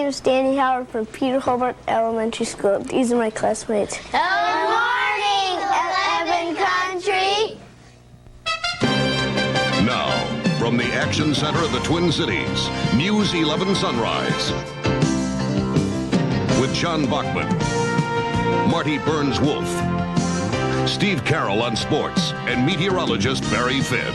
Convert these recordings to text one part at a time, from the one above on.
name's Danny Howard from Peter Hobart Elementary School. These are my classmates. Good morning, 11 Country. Now, from the action center of the Twin Cities, News 11 Sunrise. With John Bachman, Marty Burns-Wolf, Steve Carroll on sports, and meteorologist Barry Finn.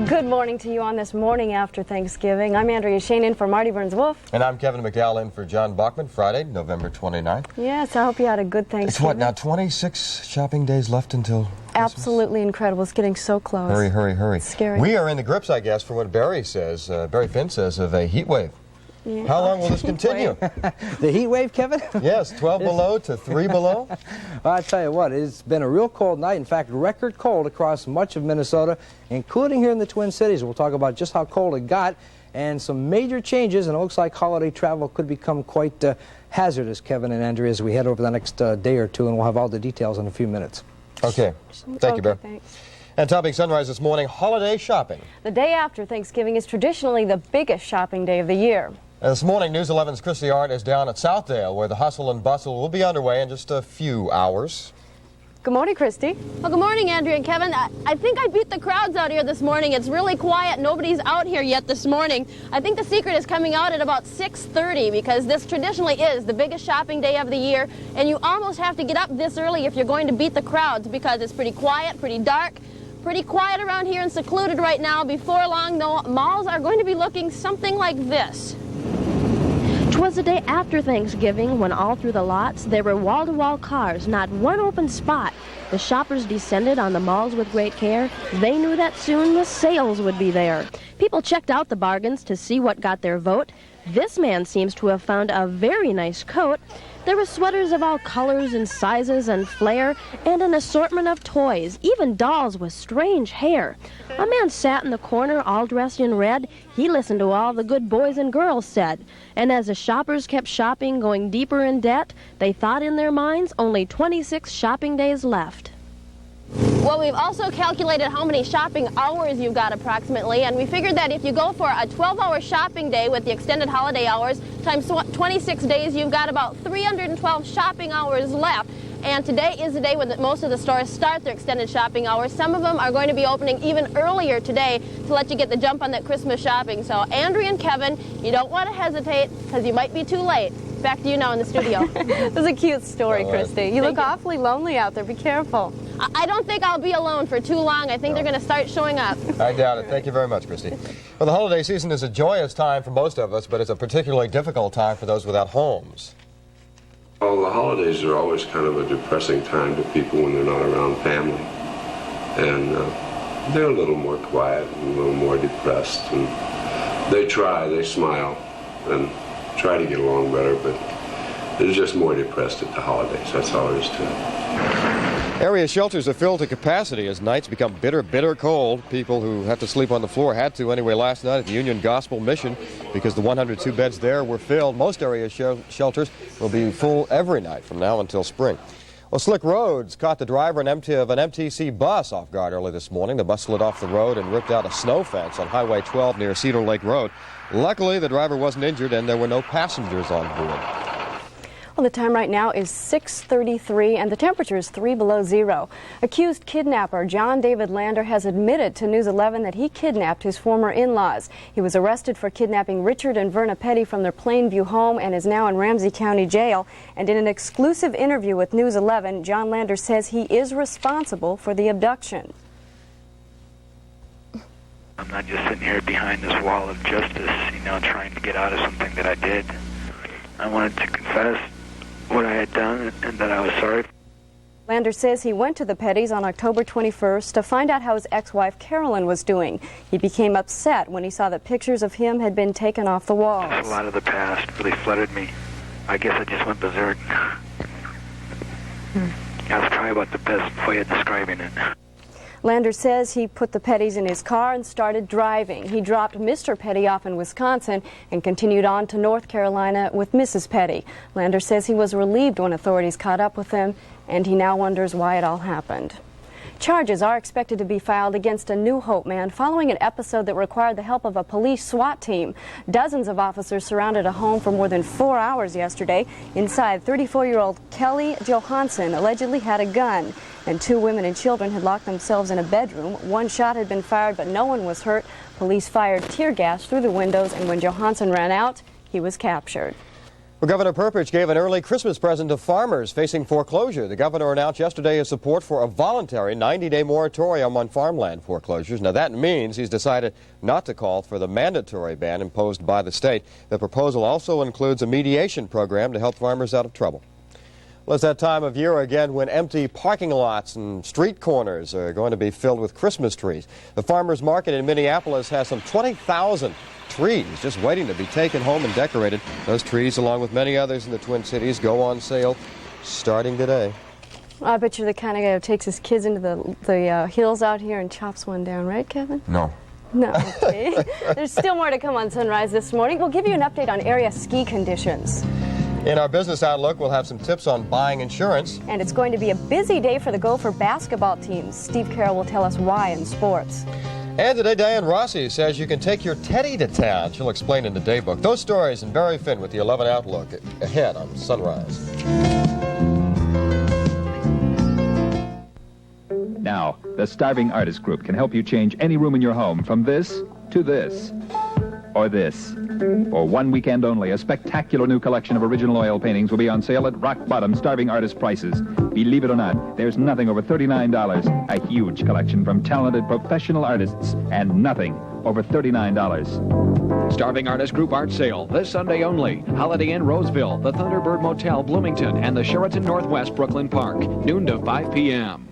Good morning to you on this morning after Thanksgiving. I'm Andrea Shane in for Marty Burns-Wolf. And I'm Kevin McDowell in for John Bachman, Friday, November 29th. Yes, I hope you had a good Thanksgiving. It's what, now 26 shopping days left until Christmas? Absolutely incredible. It's getting so close. Hurry, hurry, hurry. It's scary. We are in the grips, I guess, for what Barry says, Barry Finn says, of a heat wave. Yeah. How long will this continue? The heat wave, Kevin? Yes, 12 below to 3 below. Well, I tell you what, it's been a real cold night. In fact, record cold across much of Minnesota, including here in the Twin Cities. We'll talk about just how cold it got and some major changes, and it looks like holiday travel could become quite hazardous, Kevin and Andrea, as we head over the next day or two, and we'll have all the details in a few minutes. Okay. Thank you, Barry. Thanks. And topping Sunrise this morning, holiday shopping. The day after Thanksgiving is traditionally the biggest shopping day of the year. This morning, News 11's Christy Art is down at Southdale, where the hustle and bustle will be underway in just a few hours. Good morning, Christy. Well, good morning, Andrea and Kevin. I think I beat the crowds out here this morning. It's really quiet. Nobody's out here yet this morning. I think the secret is coming out at about 6:30 because this traditionally is the biggest shopping day of the year, and you almost have to get up this early if you're going to beat the crowds because it's pretty quiet, pretty dark. Pretty quiet around here and secluded right now. Before long, though, malls are going to be looking something like this. 'Twas the day after Thanksgiving when all through the lots there were wall-to-wall cars, not one open spot. The shoppers descended on the malls with great care. They knew that soon the sales would be there. People checked out the bargains to see what got their vote. This man seems to have found a very nice coat. There were sweaters of all colors and sizes and flair, and an assortment of toys, even dolls with strange hair. A man sat in the corner all dressed in red. He listened to all the good boys and girls said. And as the shoppers kept shopping, going deeper in debt, they thought in their minds only 26 shopping days left. Well, we've also calculated how many shopping hours you've got approximately, and we figured that if you go for a 12-hour shopping day with the extended holiday hours times 26 days, you've got about 312 shopping hours left. And today is the day when most of the stores start their extended shopping hours. Some of them are going to be opening even earlier today to let you get the jump on that Christmas shopping. So, Andrea and Kevin, you don't want to hesitate because you might be too late. Back to you now in the studio. This is a cute story, Christy. You look awfully lonely out there. Be careful. I don't think I'll be alone for too long. I think they're going to start showing up. I doubt it. Thank you very much, Christy. Well, the holiday season is a joyous time for most of us, but it's a particularly difficult time for those without homes. Well, the holidays are always kind of a depressing time to people when they're not around family. And they're a little more quiet and a little more depressed. And they try, they smile, and try to get along better, but they're just more depressed at the holidays. That's all there is to it. Area shelters are filled to capacity as nights become bitter, bitter cold. People who have to sleep on the floor had to anyway last night at the Union Gospel Mission because the 102 beds there were filled. Most area shelters will be full every night from now until spring. Well, slick roads caught the driver of an MTC bus off guard early this morning. The bus slid off the road and ripped out a snow fence on Highway 12 near Cedar Lake Road. Luckily, the driver wasn't injured and there were no passengers on board. Well, the time right now is 6:33 and the temperature is 3 below zero. Accused kidnapper John David Lander has admitted to News 11 that he kidnapped his former in-laws. He was arrested for kidnapping Richard and Verna Petty from their Plainview home and is now in Ramsey County Jail. And in an exclusive interview with News 11, John Lander says he is responsible for the abduction. I'm not just sitting here behind this wall of justice, trying to get out of something that I did. I wanted to confess what I had done and that I was sorry. Lander says he went to the Pettys on October 21st to find out how his ex-wife Carolyn was doing. He became upset when he saw that pictures of him had been taken off the walls. Just a lot of the past really flooded me. I guess I just went berserk. That's probably about the best way of describing it. Lander says he put the Pettys in his car and started driving. He dropped Mr. Petty off in Wisconsin and continued on to North Carolina with Mrs. Petty. Lander says he was relieved when authorities caught up with him, and he now wonders why it all happened. Charges are expected to be filed against a New Hope man following an episode that required the help of a police SWAT team. Dozens of officers surrounded a home for more than 4 hours yesterday. Inside, 34-year-old Kelly Johansson allegedly had a gun, and 2 women and children had locked themselves in a bedroom. 1 shot had been fired, but no one was hurt. Police fired tear gas through the windows, and when Johansson ran out, he was captured. Well, Governor Perpich gave an early Christmas present to farmers facing foreclosure. The governor announced yesterday his support for a voluntary 90-day moratorium on farmland foreclosures. Now, that means he's decided not to call for the mandatory ban imposed by the state. The proposal also includes a mediation program to help farmers out of trouble. Well, it's that time of year again when empty parking lots and street corners are going to be filled with Christmas trees. The farmers market in Minneapolis has some 20,000 trees just waiting to be taken home and decorated. Those trees, along with many others in the Twin Cities, go on sale starting today. I bet you're the kind of guy who takes his kids into the hills out here and chops one down, right, Kevin? No. No, okay. There's still more to come on Sunrise this morning. We'll give you an update on area ski conditions. In our business outlook, we'll have some tips on buying insurance. And it's going to be a busy day for the Gopher basketball teams. Steve Carroll will tell us why in sports. And today, Diane Rossi says you can take your teddy to town. She'll explain in the daybook. Those stories and Barry Finn with the 11 Outlook ahead on Sunrise. Now, the Starving Artist Group can help you change any room in your home from this to this. Or this. For 1 weekend only, a spectacular new collection of original oil paintings will be on sale at rock-bottom Starving Artist prices. Believe it or not, there's nothing over $39. A huge collection from talented professional artists, and nothing over $39. Starving Artist Group Art Sale, this Sunday only. Holiday Inn Roseville, the Thunderbird Motel Bloomington, and the Sheraton Northwest Brooklyn Park, noon to 5 p.m.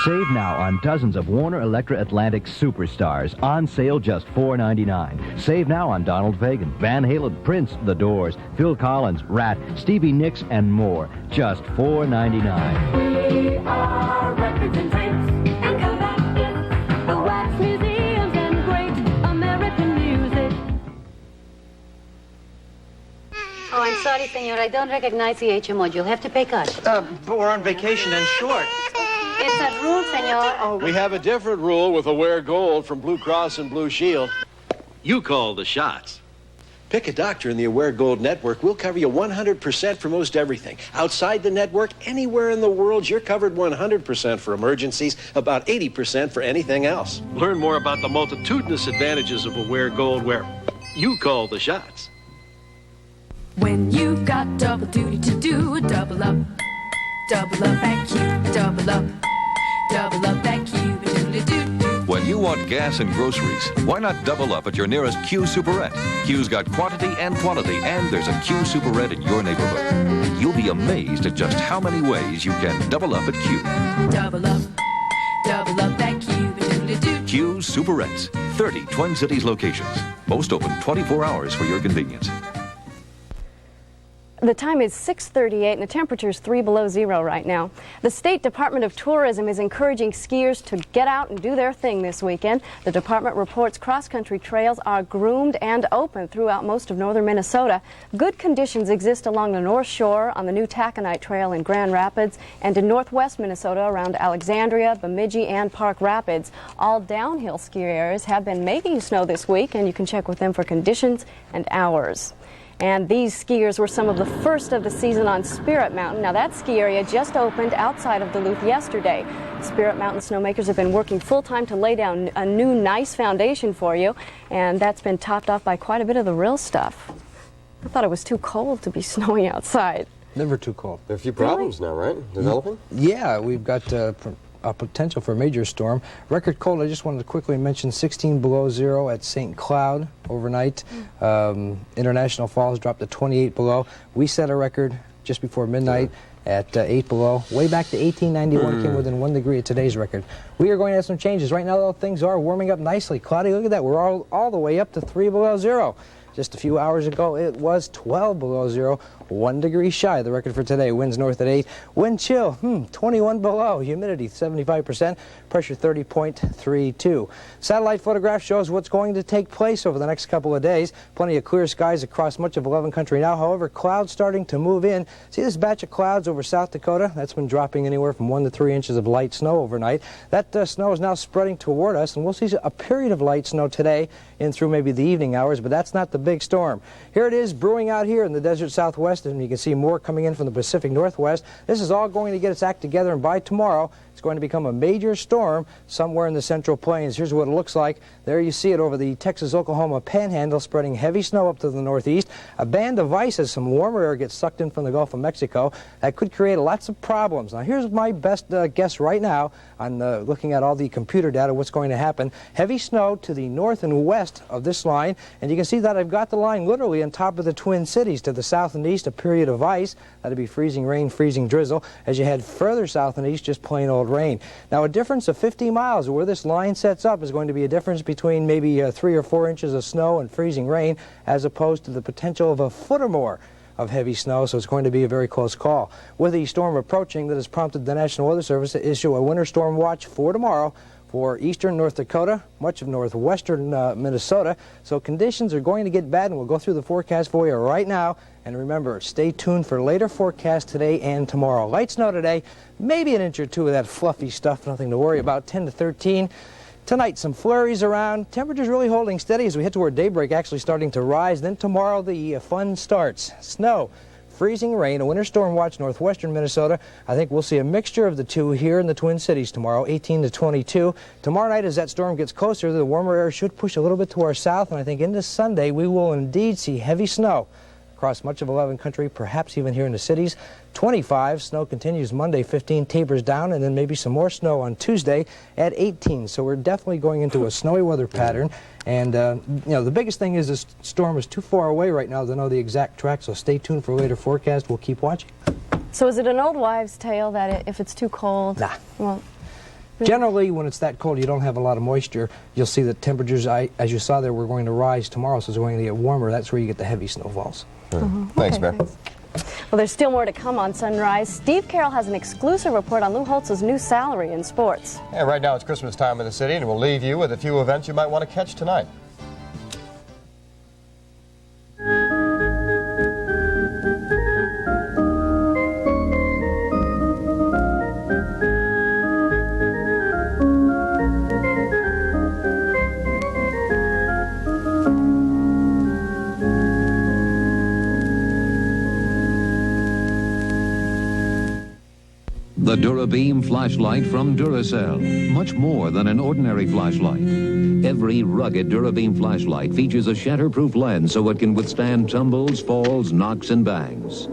Save now on dozens of Warner Electra Atlantic superstars. On sale just $4.99. Save now on Donald Fagen, Van Halen, Prince, The Doors, Phil Collins, Rat, Stevie Nicks, and more. Just $4.99. We are records and tapes and collectors, the wax museums and great American music. Oh, I'm sorry, senor. I don't recognize the HMO. You'll have to pay cash. But we're on vacation and short. It's a rule, senor. Oh, we have a different rule with Aware Gold from Blue Cross and Blue Shield. You call the shots. Pick a doctor in the Aware Gold network. We'll cover you 100% for most everything. Outside the network, anywhere in the world, you're covered 100% for emergencies, about 80% for anything else. Learn more about the multitudinous advantages of Aware Gold where you call the shots. When you've got double duty to do, double up at Q, double up at Q, doodly-doo-doo. When you want gas and groceries, why not double up at your nearest Q Superette? Q's got quantity and quality, and there's a Q Superette in your neighborhood. You'll be amazed at just how many ways you can double up at Q. Double up at Q, doodly-doo. Q Superettes, 30 Twin Cities locations. Most open 24 hours for your convenience. The time is 6:38 and the temperature is 3 below zero right now. The State Department of Tourism is encouraging skiers to get out and do their thing this weekend. The department reports cross-country trails are groomed and open throughout most of northern Minnesota. Good conditions exist along the North Shore, on the new Taconite Trail in Grand Rapids, and in northwest Minnesota around Alexandria, Bemidji, and Park Rapids. All downhill ski areas have been making snow this week, and you can check with them for conditions and hours. And these skiers were some of the first of the season on Spirit Mountain. Now, that ski area just opened outside of Duluth yesterday. Spirit Mountain snowmakers have been working full-time to lay down a new, nice foundation for you, and that's been topped off by quite a bit of the real stuff. I thought it was too cold to be snowing outside. Never too cold. There are a few problems now, right? Developing? Yeah, we've got a potential for a major storm. Record cold, I just wanted to quickly mention 16 below zero at St. Cloud overnight. International Falls dropped to 28 below. We set a record just before midnight at 8 below. Way back to 1891 came within 1 degree of today's record. We are going to have some changes. Right now, though, things are warming up nicely. Claudia, look at that. We're all the way up to 3 below zero. Just a few hours ago, it was 12 below zero, 1 degree shy of the record for today. Winds north at 8. Wind chill, 21 below. Humidity 75%. Pressure 30.32. Satellite photograph shows what's going to take place over the next couple of days. Plenty of clear skies across much of 11 country now. However, clouds starting to move in. See this batch of clouds over South Dakota? That's been dropping anywhere from 1 to 3 inches of light snow overnight. That snow is now spreading toward us, and we'll see a period of light snow today in through maybe the evening hours, but that's not the big storm. Here it is brewing out here in the desert southwest, and you can see more coming in from the Pacific Northwest. This is all going to get its act together, and by tomorrow, it's going to become a major storm somewhere in the Central Plains. Here's what it looks like. There you see it over the Texas-Oklahoma panhandle, spreading heavy snow up to the northeast. A band of ice as some warmer air gets sucked in from the Gulf of Mexico. That could create lots of problems. Now, here's my best guess right now on looking at all the computer data, what's going to happen. Heavy snow to the north and west of this line, and you can see that I've got the line literally on top of the Twin Cities. To the south and east, a period of ice. That'd be freezing rain, freezing drizzle. As you head further south and east, just plain old rain. Now, a difference of 50 miles where this line sets up is going to be a difference between maybe 3 or 4 inches of snow and freezing rain, as opposed to the potential of a foot or more of heavy snow, so it's going to be a very close call. With the storm approaching, that has prompted the National Weather Service to issue a winter storm watch for tomorrow for eastern North Dakota, much of northwestern Minnesota. So conditions are going to get bad, and we'll go through the forecast for you right now. And remember, stay tuned for later forecasts today and tomorrow. Light snow today, maybe an inch or two of that fluffy stuff, nothing to worry about, 10 to 13. Tonight, some flurries around. Temperatures really holding steady as we head toward daybreak, actually starting to rise. Then tomorrow, the fun starts. Snow, freezing rain, a winter storm watch northwestern Minnesota. I think we'll see a mixture of the two here in the Twin Cities tomorrow, 18 to 22. Tomorrow night, as that storm gets closer, the warmer air should push a little bit to our south, and I think into Sunday, we will indeed see heavy snow across much of 11 country, perhaps even here in the cities. 25, snow continues Monday, 15, tapers down, and then maybe some more snow on Tuesday at 18. So we're definitely going into a snowy weather pattern. And, you know, the biggest thing is this storm is too far away right now to know the exact track, so stay tuned for later forecast. We'll keep watching. So is it an old wives' tale that if it's too cold? Nah. Well, generally, when it's that cold, you don't have a lot of moisture. You'll see that temperatures, as you saw there, we're going to rise tomorrow, so it's going to get warmer. That's where you get the heavy snowfalls. Thanks, Bear. Well, there's still more to come on Sunrise. Steve Carroll has an exclusive report on Lou Holtz's new salary in sports. Yeah, right now it's Christmas time in the city, and we'll leave you with a few events you might want to catch tonight. The DuraBeam flashlight from Duracell. Much more than an ordinary flashlight. Every rugged DuraBeam flashlight features a shatterproof lens so it can withstand tumbles, falls, knocks, and bangs.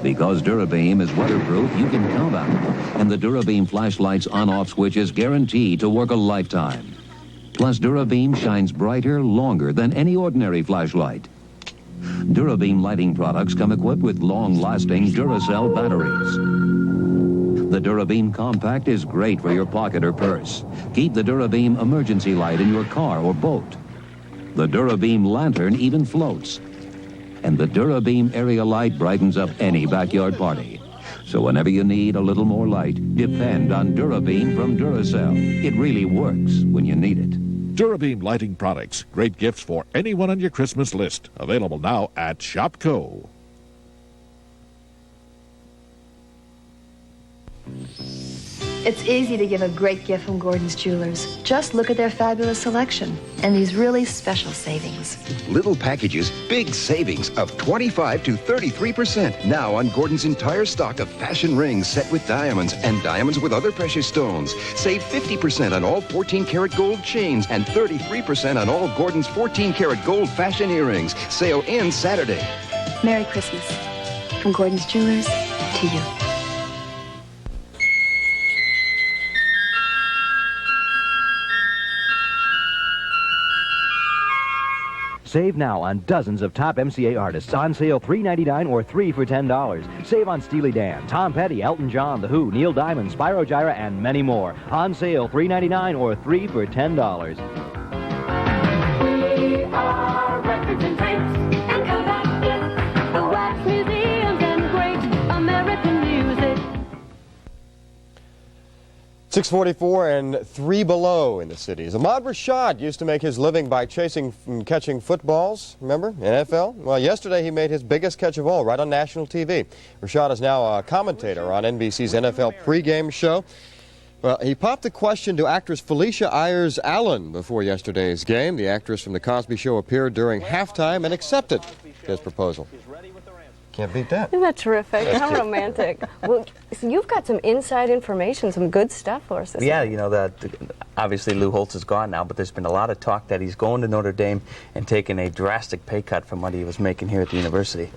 Because DuraBeam is weatherproof, you can count on it. And the DuraBeam flashlight's on-off switch is guaranteed to work a lifetime. Plus, DuraBeam shines brighter, longer than any ordinary flashlight. DuraBeam lighting products come equipped with long-lasting Duracell batteries. The DuraBeam Compact is great for your pocket or purse. Keep the DuraBeam emergency light in your car or boat. The DuraBeam Lantern even floats. And the DuraBeam area light brightens up any backyard party. So whenever you need a little more light, depend on DuraBeam from Duracell. It really works when you need it. DuraBeam lighting products. Great gifts for anyone on your Christmas list. Available now at Shopko. It's easy to give a great gift from Gordon's Jewelers. Just look at their fabulous selection and these really special savings. Little packages, big savings of 25 to 33% now on Gordon's entire stock of fashion rings set with diamonds and diamonds with other precious stones. Save 50% on all 14-karat gold chains and 33% on all Gordon's 14-karat gold fashion earrings. Sale ends Saturday. Merry Christmas. From Gordon's Jewelers to you. Save now on dozens of top MCA artists. On sale $3.99 or 3 for $10. Save on Steely Dan, Tom Petty, Elton John, The Who, Neil Diamond, Spyro Gyra, and many more. On sale $3.99 or 3 for $10. We are records and tapes. 644 and 3 below in the cities. Ahmad Rashad used to make his living by chasing and catching footballs, remember, NFL? Well, yesterday he made his biggest catch of all right on national TV. Rashad is now a commentator on NBC's NFL pregame show. Well, he popped the question to actress Felicia Ayers-Allen before yesterday's game. The actress from The Cosby Show appeared during halftime and accepted his proposal. Can't beat that. Isn't that terrific? How romantic. Well, so you've got some inside information, some good stuff for us. Yeah, you know, that obviously Lou Holtz is gone now, but there's been a lot of talk that he's going to Notre Dame and taking a drastic pay cut from what he was making here at the university.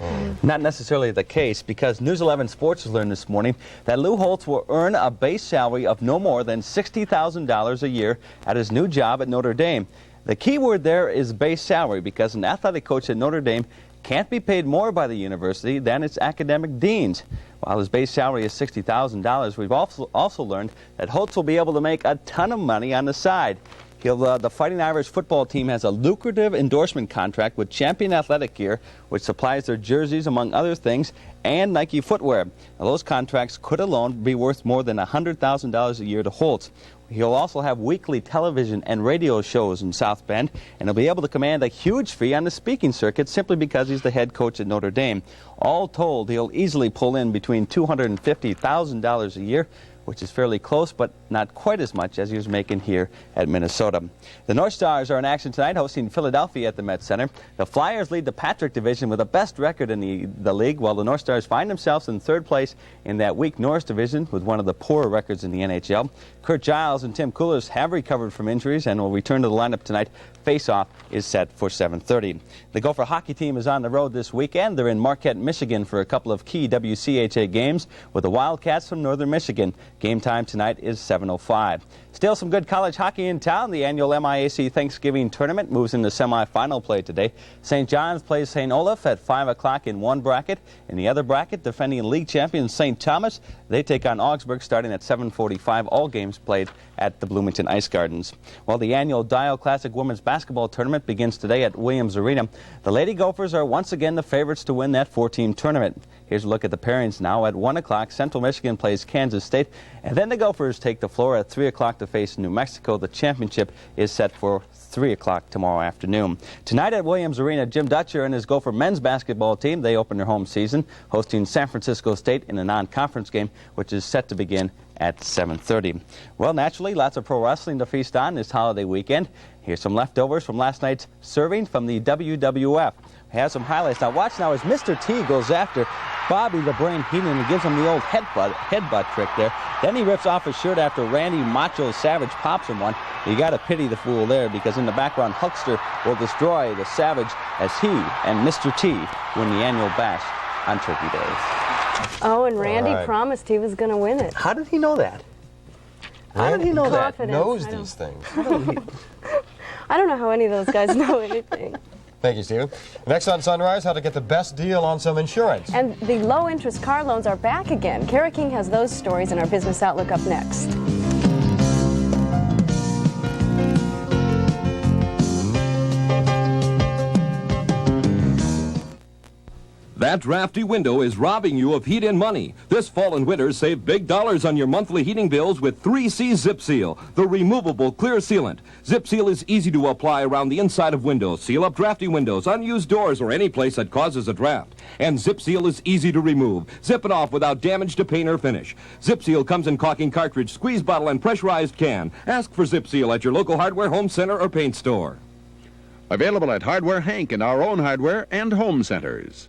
Not necessarily the case, because News 11 Sports has learned this morning that Lou Holtz will earn a base salary of no more than $60,000 a year at his new job at Notre Dame. The key word there is base salary, because an athletic coach at Notre Dame can't be paid more by the university than its academic deans. While his base salary is $60,000, we've also learned that Holtz will be able to make a ton of money on the side. The Fighting Irish football team has a lucrative endorsement contract with Champion Athletic Gear, which supplies their jerseys, among other things, and Nike footwear. Now, those contracts could alone be worth more than $100,000 a year to Holtz. He'll also have weekly television and radio shows in South Bend, and he'll be able to command a huge fee on the speaking circuit simply because he's the head coach at Notre Dame. All told, he'll easily pull in between $250,000 a year, which is fairly close, but not quite as much as he was making here at Minnesota. The North Stars are in action tonight, hosting Philadelphia at the Met Center. The Flyers lead the Patrick Division with the best record in the league, while the North Stars find themselves in third place in that weak Norris Division with one of the poorer records in the NHL. Kurt Giles and Tim Coolers have recovered from injuries and will return to the lineup tonight. Face-off is set for 7:30. The Gopher hockey team is on the road this weekend. They're in Marquette, Michigan for a couple of key WCHA games with the Wildcats from Northern Michigan. Game time tonight is 7:05. Still some good college hockey in town. The annual MIAC Thanksgiving Tournament moves into semifinal play today. St. John's plays St. Olaf at 5 o'clock in one bracket. In the other bracket, defending league champion St. Thomas, they take on Augsburg starting at 7:45. All games played at the Bloomington Ice Gardens. Well, the annual Dial Classic Women's Basketball Tournament begins today at Williams Arena. The Lady Gophers are once again the favorites to win that 4-team tournament. Here's a look at the pairings now. At 1 o'clock, Central Michigan plays Kansas State, and then the Gophers take the floor at 3 o'clock to face New Mexico. The championship is set for 3 o'clock tomorrow afternoon. Tonight at Williams Arena, Jim Dutcher and his Gopher men's basketball team, they open their home season, hosting San Francisco State in a non-conference game, which is set to begin at 7:30. Well, naturally, lots of pro wrestling to feast on this holiday weekend. Here's some leftovers from last night's serving from the WWF. We have some highlights. Now watch now as Mr. T goes after Bobby the Brain Heenan and gives him the old headbutt trick there. Then he rips off his shirt after Randy Macho Savage pops him one. You got to pity the fool there, because in the background, Huckster will destroy the Savage as he and Mr. T win the annual bash on Turkey Day. Oh, and Randy promised he was going to win it. How did he know that? How did he know that? Knows these things. I don't know how any of those guys know anything. Thank you, Stephen. Next on Sunrise, how to get the best deal on some insurance. And the low-interest car loans are back again. Kara King has those stories in our Business Outlook up next. That drafty window is robbing you of heat and money. This fall and winter, save big dollars on your monthly heating bills with 3C Zip Seal, the removable clear sealant. Zip Seal is easy to apply around the inside of windows. Seal up drafty windows, unused doors, or any place that causes a draft. And Zip Seal is easy to remove. Zip it off without damage to paint or finish. Zip Seal comes in caulking cartridge, squeeze bottle, and pressurized can. Ask for Zip Seal at your local hardware, home center, or paint store. Available at Hardware Hank and our own hardware and home centers.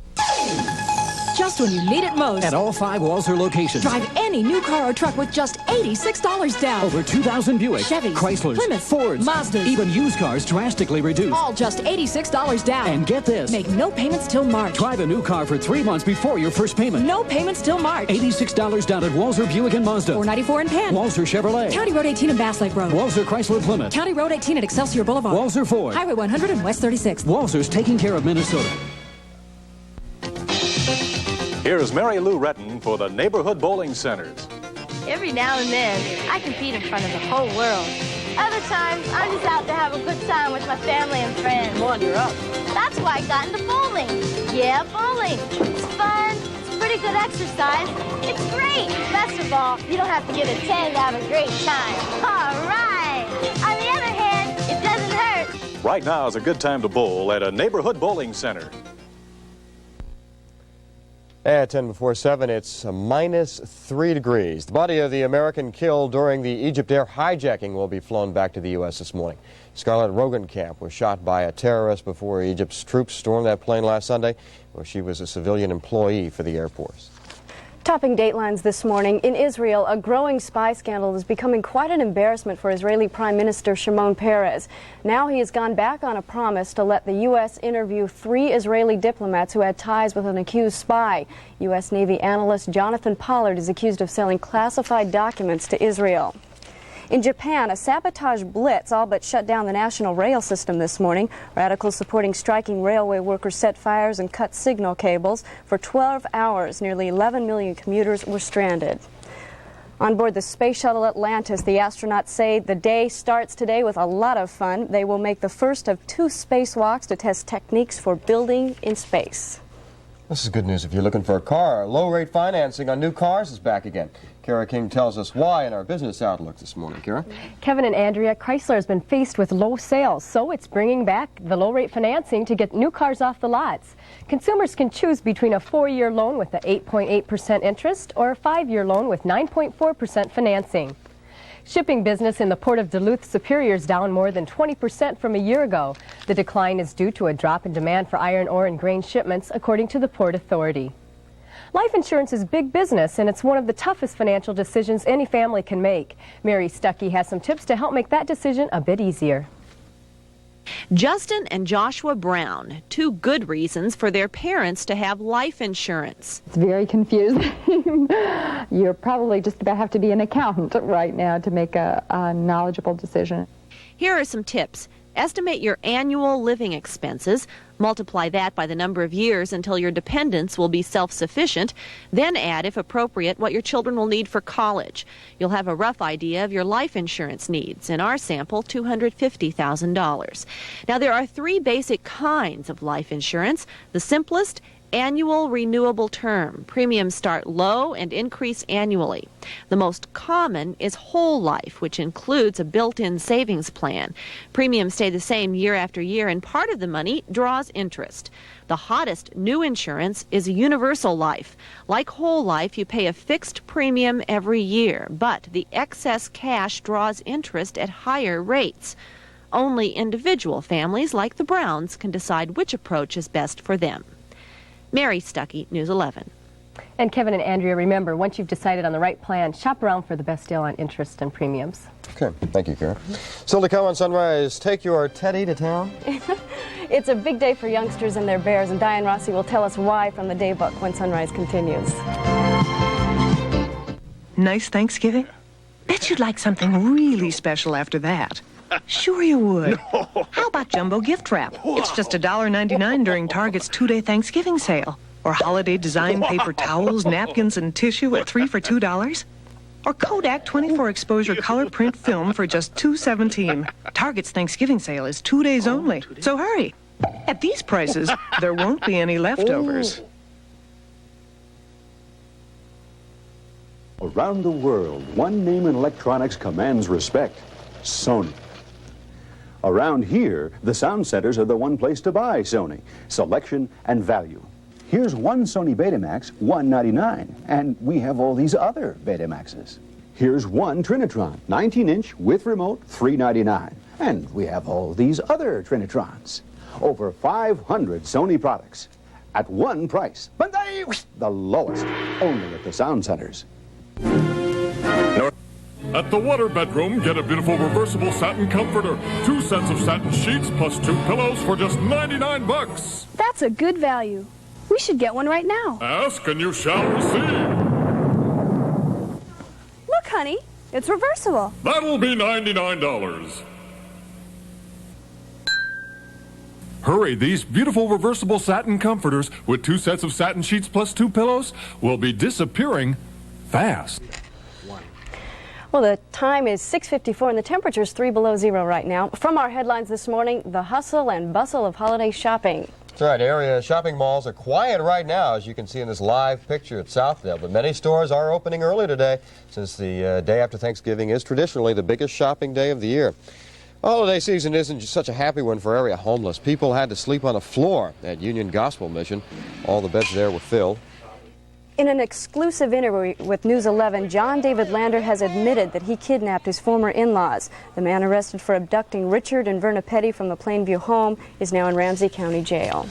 Just when you need it most. At all 5 Walser locations. Drive any new car or truck with just $86 down. Over 2,000 Buick, Chevy, Chryslers, Plymouth, Fords, Mazdas. Even used cars drastically reduced. All just $86 down. And get this. Make no payments till March. Try the new car for 3 months before your first payment. No payments till March. $86 down at Walser Buick and Mazda. $494 in Penn. Walser Chevrolet. County Road 18 and Bass Lake Road. Walser Chrysler Plymouth. County Road 18 at Excelsior Boulevard. Walser Ford. Highway 100 and West 36th. Walser's taking care of Minnesota. Here's Mary Lou Retton for the Neighborhood Bowling Centers. Every now and then, I compete in front of the whole world. Other times, I'm just out to have a good time with my family and friends. Come on, you're up. That's why I got into bowling. Yeah, bowling. It's fun. It's a pretty good exercise. It's great. Best of all, you don't have to get a 10 to have a great time. All right. On the other hand, it doesn't hurt. Right now is a good time to bowl at a neighborhood bowling center. At 10 before 7, it's -3 degrees. The body of the American killed during the Egypt Air hijacking will be flown back to the U.S. this morning. Scarlett Rogenkamp was shot by a terrorist before Egypt's troops stormed that plane last Sunday, where she was a civilian employee for the Air Force. Topping Datelines this morning, in Israel, a growing spy scandal is becoming quite an embarrassment for Israeli Prime Minister Shimon Peres. Now he has gone back on a promise to let the U.S. interview 3 Israeli diplomats who had ties with an accused spy. U.S. Navy analyst Jonathan Pollard is accused of selling classified documents to Israel. In Japan, a sabotage blitz all but shut down the national rail system this morning. Radicals supporting striking railway workers set fires and cut signal cables. For 12 hours, nearly 11 million commuters were stranded. On board the space shuttle Atlantis, the astronauts say the day starts today with a lot of fun. They will make the first of 2 spacewalks to test techniques for building in space. This is good news if you're looking for a car. Low-rate financing on new cars is back again. Kara King tells us why in our business outlook this morning. Kara? Kevin and Andrea, Chrysler has been faced with low sales, so it's bringing back the low-rate financing to get new cars off the lots. Consumers can choose between a 4-year loan with the 8.8% interest or a 5-year loan with 9.4% financing. Shipping business in the port of Duluth Superior is down more than 20% from a year ago. The decline is due to a drop in demand for iron ore and grain shipments, according to the Port Authority. Life insurance is big business, and it's one of the toughest financial decisions any family can make. Mary Stuckey has some tips to help make that decision a bit easier. Justin and Joshua Brown, 2 good reasons for their parents to have life insurance. It's very confusing. You probably just about have to be an accountant right now to make a knowledgeable decision. Here are some tips. Estimate your annual living expenses. Multiply that by the number of years until your dependents will be self-sufficient. Then add, if appropriate, what your children will need for college. You'll have a rough idea of your life insurance needs. In our sample, $250,000. Now, there are 3 basic kinds of life insurance. The simplest, annual renewable term. Premiums start low and increase annually. The most common is whole life, which includes a built-in savings plan. Premiums stay the same year after year, and part of the money draws interest. The hottest new insurance is universal life. Like whole life, you pay a fixed premium every year, but the excess cash draws interest at higher rates. Only individual families like the Browns can decide which approach is best for them. Mary Stuckey, News 11. And Kevin and Andrea, remember, once you've decided on the right plan, shop around for the best deal on interest and premiums. Okay, thank you, Kara. Still to come on Sunrise, take your Teddy to town. It's a big day for youngsters and their bears, and Diane Rossi will tell us why from the daybook when Sunrise continues. Nice Thanksgiving? Bet you'd like something really special after that. Sure you would. No. How about jumbo gift wrap? It's just $1.99 during Target's 2-day Thanksgiving sale. Or holiday design paper towels, napkins, and tissue at 3 for $2. Or Kodak 24 exposure color print film for just $2.17. Target's Thanksgiving sale is 2 days only, so hurry. At these prices, there won't be any leftovers. Around the world, one name in electronics commands respect: Sony. Around here, the sound centers are the one place to buy Sony. Selection and value. Here's one Sony Betamax, $199, and we have all these other Betamaxes. Here's one Trinitron, 19-inch with remote, $399, and we have all these other Trinitrons. Over 500 Sony products at one price, but the lowest, only at the sound centers. At the Water Bedroom, get a beautiful reversible satin comforter. 2 sets of satin sheets plus 2 pillows for just $99. That's a good value. We should get one right now. Ask and you shall receive. Look, honey, it's reversible. That'll be $99. Hurry, these beautiful reversible satin comforters with 2 sets of satin sheets plus 2 pillows will be disappearing fast. Well, the time is 6:54 and the temperature is 3 below zero right now. From our headlines this morning, the hustle and bustle of holiday shopping. That's right. Area shopping malls are quiet right now, as you can see in this live picture at Southdale. But many stores are opening early today, since the day after Thanksgiving is traditionally the biggest shopping day of the year. The holiday season isn't such a happy one for area homeless. People had to sleep on the floor at Union Gospel Mission. All the beds there were filled. In an exclusive interview with News 11, John David Lander has admitted that he kidnapped his former in-laws. The man arrested for abducting Richard and Verna Petty from the Plainview home is now in Ramsey County Jail.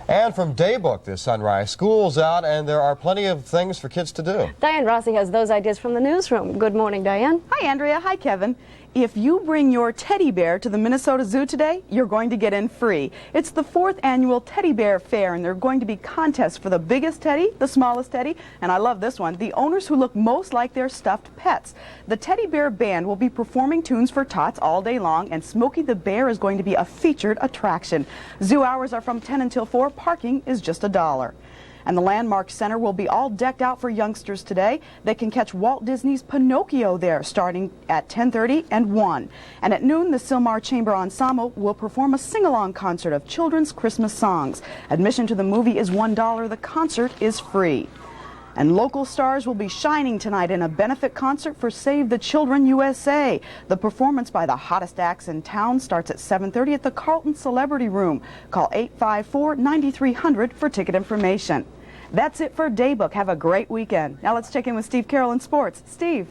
And from Daybook this sunrise, school's out and there are plenty of things for kids to do. Diane Rossi has those ideas from the newsroom. Good morning, Diane. Hi, Andrea. Hi, Kevin. If you bring your teddy bear to the Minnesota Zoo today, you're going to get in free. It's the 4th annual Teddy Bear Fair, and there are going to be contests for the biggest teddy, the smallest teddy, and I love this one, the owners who look most like their stuffed pets. The Teddy Bear Band will be performing tunes for tots all day long, and Smokey the Bear is going to be a featured attraction. Zoo hours are from 10 until 4. Parking is just $1. And the Landmark Center will be all decked out for youngsters today. They can catch Walt Disney's Pinocchio there starting at 10:30 and 1. And at noon, the Sylmar Chamber Ensemble will perform a sing-along concert of children's Christmas songs. Admission to the movie is $1. The concert is free. And local stars will be shining tonight in a benefit concert for Save the Children USA. The performance by the hottest acts in town starts at 7:30 at the Carlton Celebrity Room. Call 854-9300 for ticket information. That's it for Daybook. Have a great weekend. Now let's check in with Steve Carroll in sports. Steve.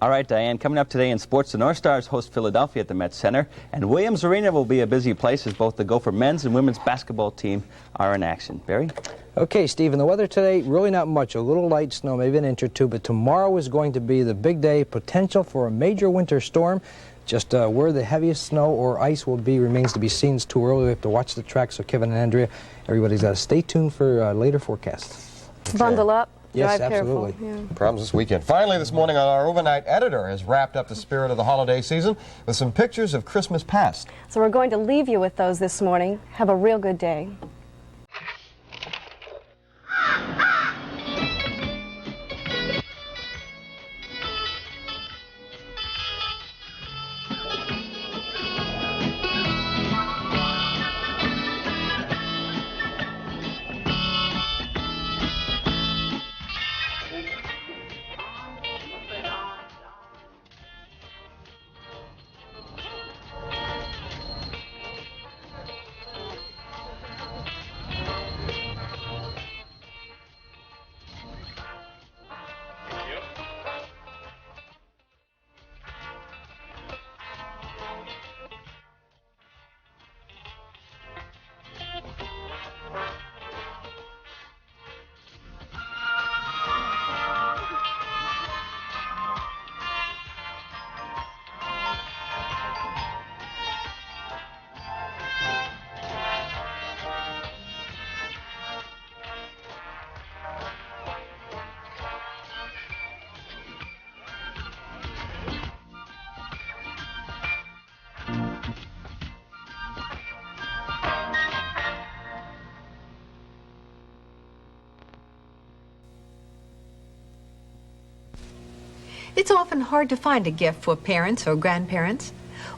All right, Diane, coming up today in sports, the North Stars host Philadelphia at the Met Center, and Williams Arena will be a busy place as both the Gopher men's and women's basketball team are in action. Barry? Okay, Steve, and the weather today, really not much. A little light snow, maybe an inch or two, but tomorrow is going to be the big day. Potential for a major winter storm. Just where the heaviest snow or ice will be remains to be seen. It's too early. We have to watch the track, so Kevin and Andrea, everybody's got to stay tuned for later forecasts. Bundle up. Yes, Drive absolutely. Careful. Yeah. Problems this weekend. Finally, this morning, our overnight editor has wrapped up the spirit of the holiday season with some pictures of Christmas past. So we're going to leave you with those this morning. Have a real good day. It's often hard to find a gift for parents or grandparents.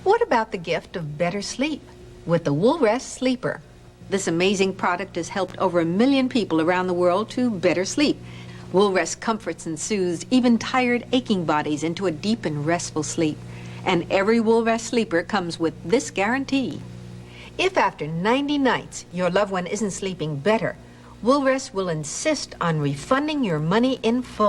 What about the gift of better sleep with the Woolrest Sleeper? This amazing product has helped over 1 million people around the world to better sleep. Woolrest comforts and soothes even tired, aching bodies into a deep and restful sleep. And every Woolrest Sleeper comes with this guarantee. If after 90 nights your loved one isn't sleeping better, Woolrest will insist on refunding your money in full.